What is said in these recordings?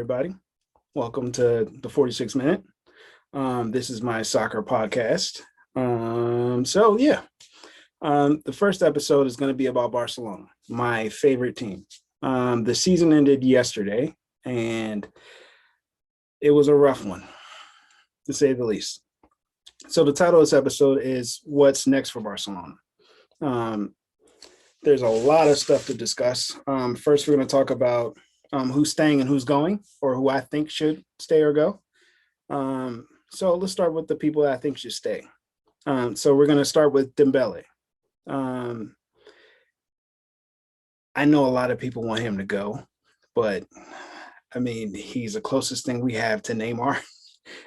everybody. Welcome to the 46 Minute. This is my soccer podcast. The first episode is going to be about Barcelona, my favorite team. The season ended yesterday, and it was a rough one, to say the least. So the title of this episode is What's Next for Barcelona? There's a lot of stuff to discuss. First, we're going to talk about who's staying and who's going, or who I think should stay or go. So let's start with the people that I think should stay. So we're going to start with Dembele. I know a lot of people want him to go, but I mean, he's the closest thing we have to Neymar.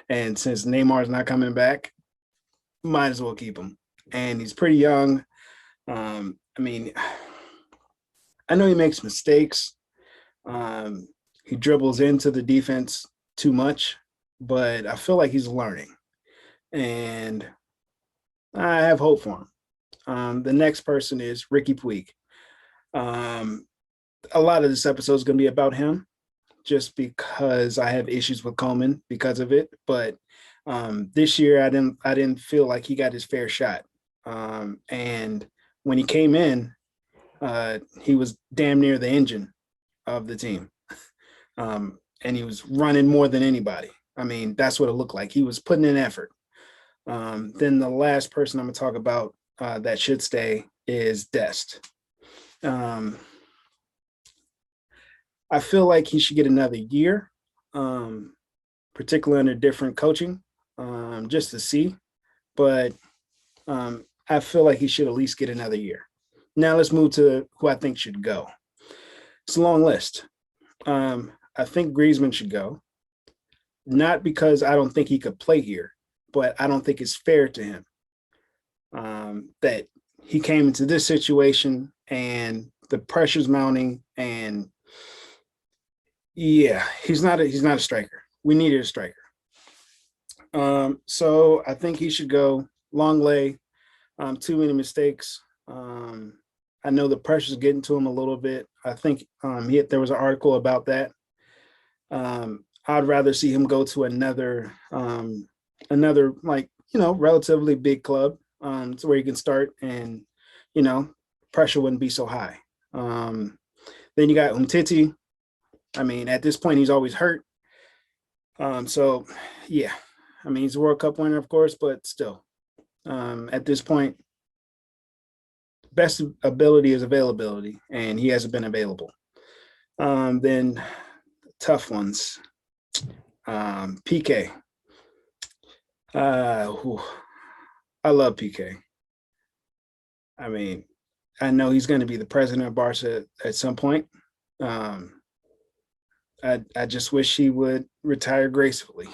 And since Neymar's not coming back, might as well keep him. And he's pretty young. I know he makes mistakes. He dribbles into the defense too much, but I feel like he's learning. And I have hope for him. The next person is Ricky Puig. A lot of this episode is going to be about him, just because I have issues with Koeman because of it. But this year, I didn't feel like he got his fair shot. And when he came in, he was damn near the engine of the team. And he was running more than anybody. I mean, that's what it looked like. He was putting in effort. Then the last person I'm going to talk about that should stay is Dest. I feel like he should get another year, particularly under different coaching, just to see. But I feel like he should at least get another year. Now let's move to who I think should go. It's a long list. I think Griezmann should go, not because I don't think he could play here, but I don't think it's fair to him that he came into this situation and the pressure's mounting, and yeah, he's not a striker. We needed a striker. So I think he should go. Long lay, too many mistakes. I know the pressure's getting to him a little bit. I think there was an article about that. I'd rather see him go to another relatively big club, to where he can start, and pressure wouldn't be so high. Then you got Umtiti. I mean, at this point, he's always hurt. So yeah, I mean, he's a World Cup winner, of course, but still, at this point, best ability is availability, and he hasn't been available. Then tough ones. PK. I love PK. I mean, I know he's going to be the president of Barca at some point. I just wish he would retire gracefully.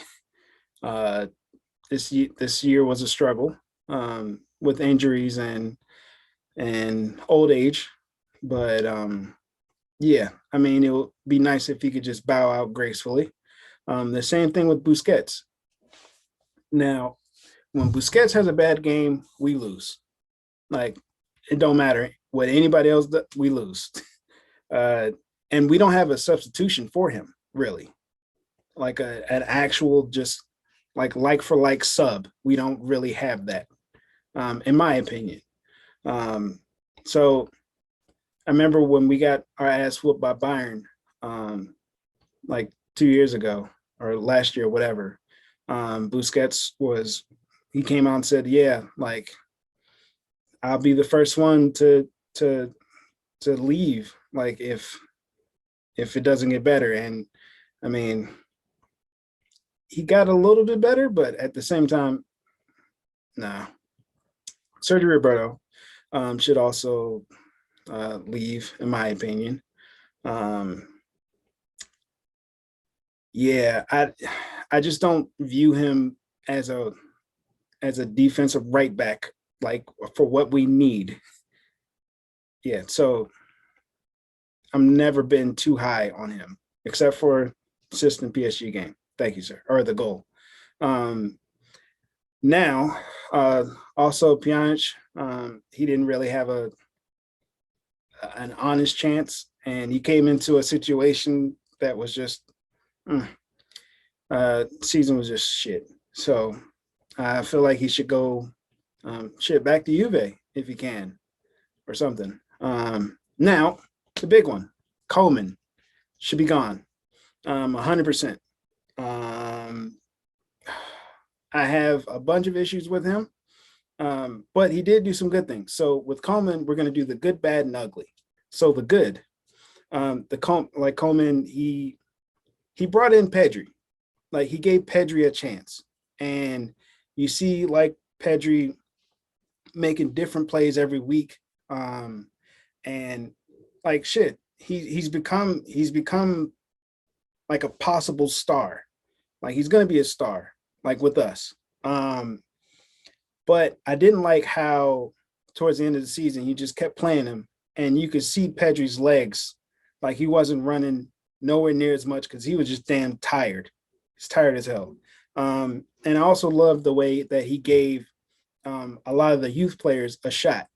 This year was a struggle with injuries and old age, but yeah, I mean, it would be nice if he could just bow out gracefully. The same thing with Busquets. Now, when Busquets has a bad game, we lose. Like, it don't matter what anybody else does, we lose. And we don't have a substitution for him, really. Like an actual just like for like sub. We don't really have that, in my opinion. So I remember when we got our ass whooped by Bayern, like 2 years ago or last year, whatever. Busquets he came out and said, yeah, like, I'll be the first one to leave, like, if it doesn't get better. And I mean, he got a little bit better, but at the same time, nah. Sergio Roberto should also leave, in my opinion. Yeah, I just don't view him as a defensive right back, like, for what we need. Yeah, so I've never been too high on him, except for assist in PSG game. Thank you, sir, or the goal. Now, also Pjanic, he didn't really have an honest chance, and he came into a situation that was just mm, season was just shit. So I feel like he should go shit back to Juve if he can or something. Now the big one, Koeman should be gone. 100%. Um, I have a bunch of issues with him, but he did do some good things. So with Koeman, we're going to do the good, bad, and ugly. So the good, like Koeman, he brought in Pedri. Like he gave Pedri a chance, and you see like Pedri making different plays every week, and like shit, he's become like a possible star. Like he's gonna be a star, like with us. Um, but I didn't like how towards the end of the season you just kept playing him, and you could see Pedri's legs, like he wasn't running nowhere near as much because he was just damn tired. He's tired as hell. And I also loved the way that he gave a lot of the youth players a shot.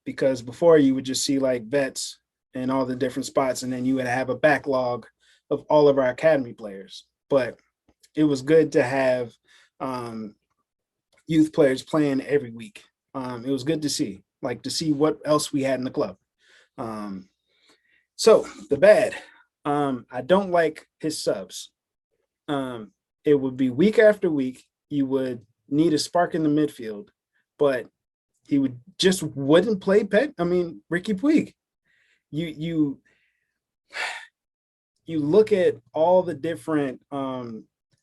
Because before you would just see like vets in all the different spots, and then you would have a backlog of all of our academy players. But it was good to have um, youth players playing every week. It was good to see, like to see what else we had in the club. Um, so the bad, I don't like his subs. Um, it would be week after week. You would need a spark in the midfield, but he would just wouldn't play Pet. I mean, Ricky Puig. You you look at all the different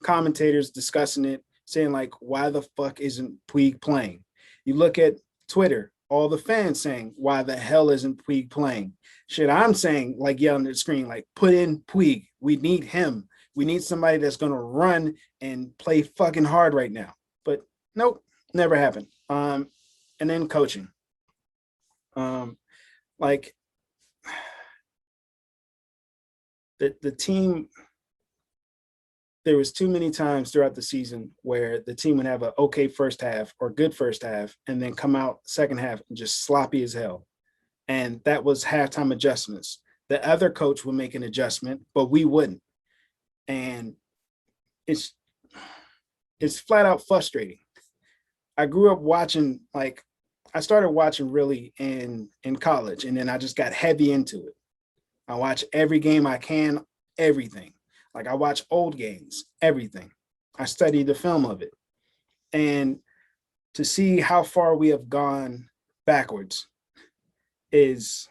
commentators discussing it, saying like, why the fuck isn't Puig playing? You look at Twitter, all the fans saying, why the hell isn't Puig playing? Shit, I'm saying like yelling at the screen, like put in Puig. We need him. We need somebody that's gonna run and play fucking hard right now. But nope, never happened. And then coaching. Um, like the team, there was too many times throughout the season where the team would have an okay first half or good first half and then come out second half and just sloppy as hell. And that was halftime adjustments. The other coach would make an adjustment, but we wouldn't. And it's it's flat out frustrating. I grew up watching, like I started watching really in college, and then I just got heavy into it. I watch every game I can, everything. Like I watch old games, everything. I study the film of it. And to see how far we have gone backwards is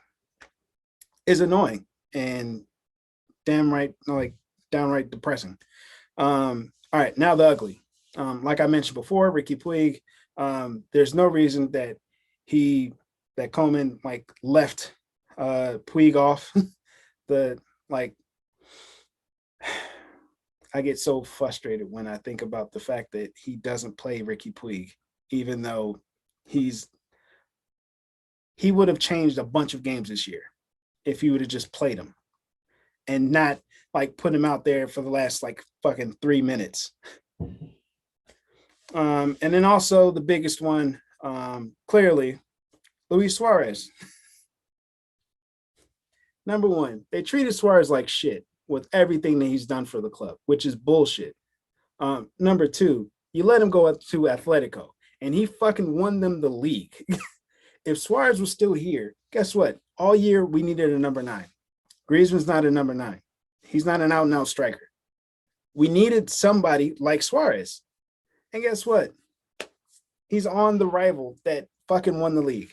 is annoying and damn right, like downright depressing. All right, now the ugly. Like I mentioned before, Ricky Puig. There's no reason that he that Koeman like left Puig off the like. I get so frustrated when I think about the fact that he doesn't play Ricky Puig, even though he's he would have changed a bunch of games this year if he would have just played him and not like put him out there for the last like fucking 3 minutes. And then also the biggest one, clearly, Luis Suarez. Number one, they treated Suarez like shit with everything that he's done for the club, which is bullshit. Number two, you let him go up to Atletico, and he fucking won them the league. If Suarez was still here, guess what? All year we needed a number nine. Griezmann's not a number nine. He's not an out and out striker. We needed somebody like Suarez. And guess what? He's on the rival that fucking won the league.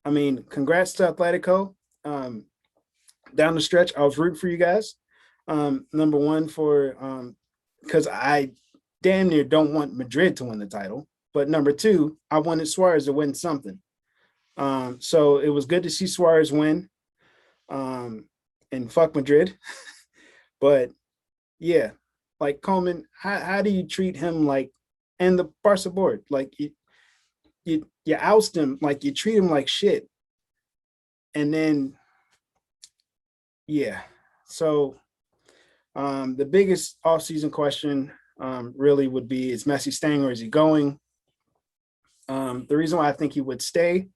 I mean, congrats to Atletico. Down the stretch, I was rooting for you guys. Number one for because I damn near don't want Madrid to win the title. But number two, I wanted Suarez to win something. So it was good to see Suarez win. And fuck Madrid. But yeah, like Koeman, how do you treat him like, and the Barca board, like you oust him, like you treat him like shit, and then yeah. So the biggest offseason question really would be: is Messi staying or is he going? The reason why I think he would stay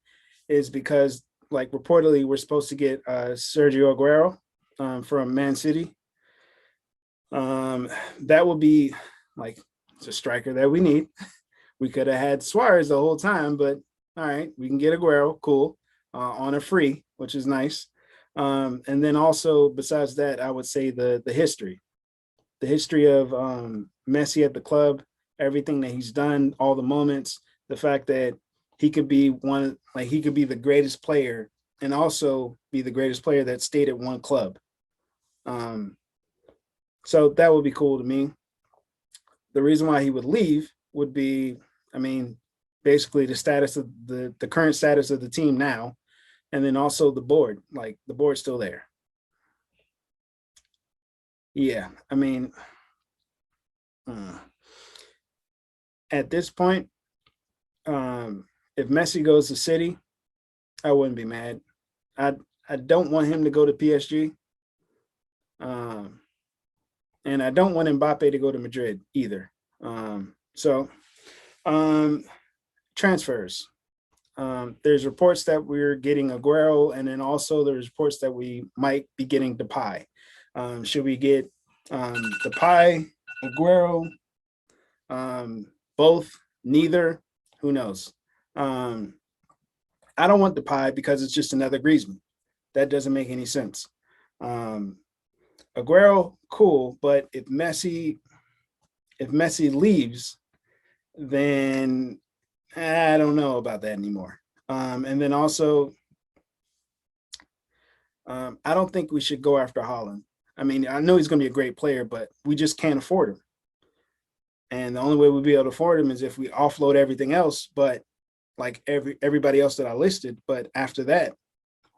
is because, like, reportedly we're supposed to get Sergio Aguero from Man City. Um, that would be like it's a striker that we need. We could have had Suarez the whole time, but all right, we can get Aguero, cool, on a free, which is nice. And then also besides that, I would say the history of Messi at the club, everything that he's done, all the moments, the fact that he could be one, like he could be the greatest player and also be the greatest player that stayed at one club. Um, so that would be cool to me. The reason why he would leave would be, I mean, basically the status of the current status of the team now, and then also the board. Like the board's still there. Yeah, I mean, uh, at this point, if Messi goes to City, I wouldn't be mad. I I don't want him to go to PSG, um, and I don't want Mbappe to go to Madrid either. So um, transfers. There's reports that we're getting Aguero, and then also there's reports that we might be getting Depay. Should we get Depay, Aguero, both, neither? Who knows? Um, I don't want Depay because it's just another Griezmann. That doesn't make any sense. Um, Aguero, cool, but if Messi leaves, then I don't know about that anymore. And then also, I don't think we should go after Holland. I mean, I know he's going to be a great player, but we just can't afford him. And the only way we'll be able to afford him is if we offload everything else, but like everybody else that I listed. But after that,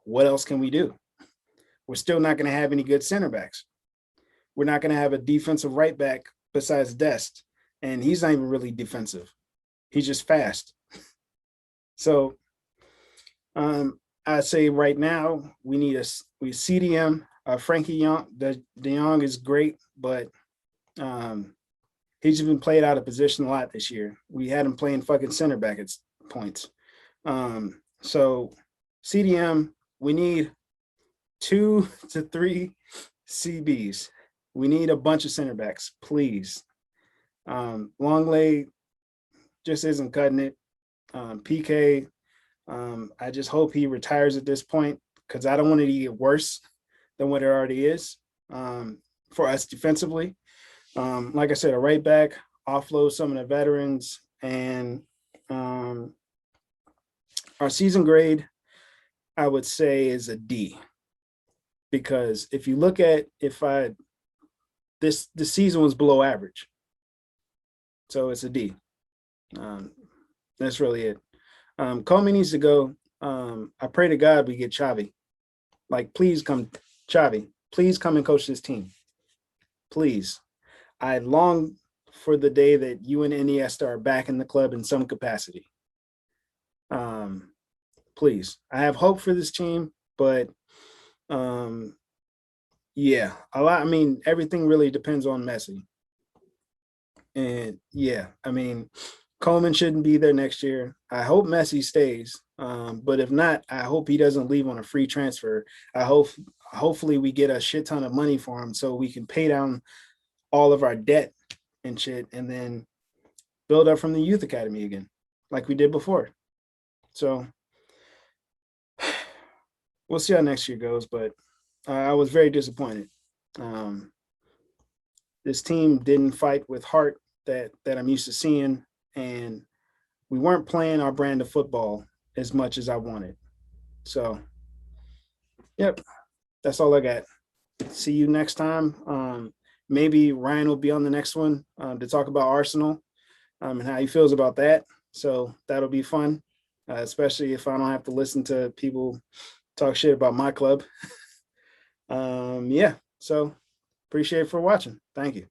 what else can we do? We're still not going to have any good center backs. We're not going to have a defensive right back besides Dest, and he's not even really defensive. He's just fast. So I'd say right now we CDM. Frankie Young, De Jong is great, but um, he's been played out of position a lot this year. We had him playing fucking center back at points. So CDM, we need 2 to 3 CBs. We need a bunch of center backs, please. Longley just isn't cutting it. PK, I just hope he retires at this point because I don't want it to get worse than what it already is for us defensively. Like I said, a right back, offload some of the veterans, and our season grade, I would say, is a D. Because if you look at the season was below average, so it's a D. That's really it. Koeman needs to go. I pray to God we get Xavi. Like, please come, Xavi. Please come and coach this team. Please. I long for the day that you and Iniesta are back in the club in some capacity. Please. I have hope for this team, but yeah, a lot. I mean, everything really depends on Messi. And yeah, I mean, Coleman shouldn't be there next year. I hope Messi stays. But if not, I hope he doesn't leave on a free transfer. Hopefully we get a shit ton of money for him so we can pay down all of our debt and shit and then build up from the youth academy again, like we did before. So we'll see how next year goes, but I was very disappointed. Um, this team didn't fight with heart that I'm used to seeing, and we weren't playing our brand of football as much as I wanted. So, yep, that's all I got. See you next time. Maybe Ryan will be on the next one to talk about Arsenal and how he feels about that. So that'll be fun, especially if I don't have to listen to people talk shit about my club. Yeah, so appreciate it for watching. Thank you.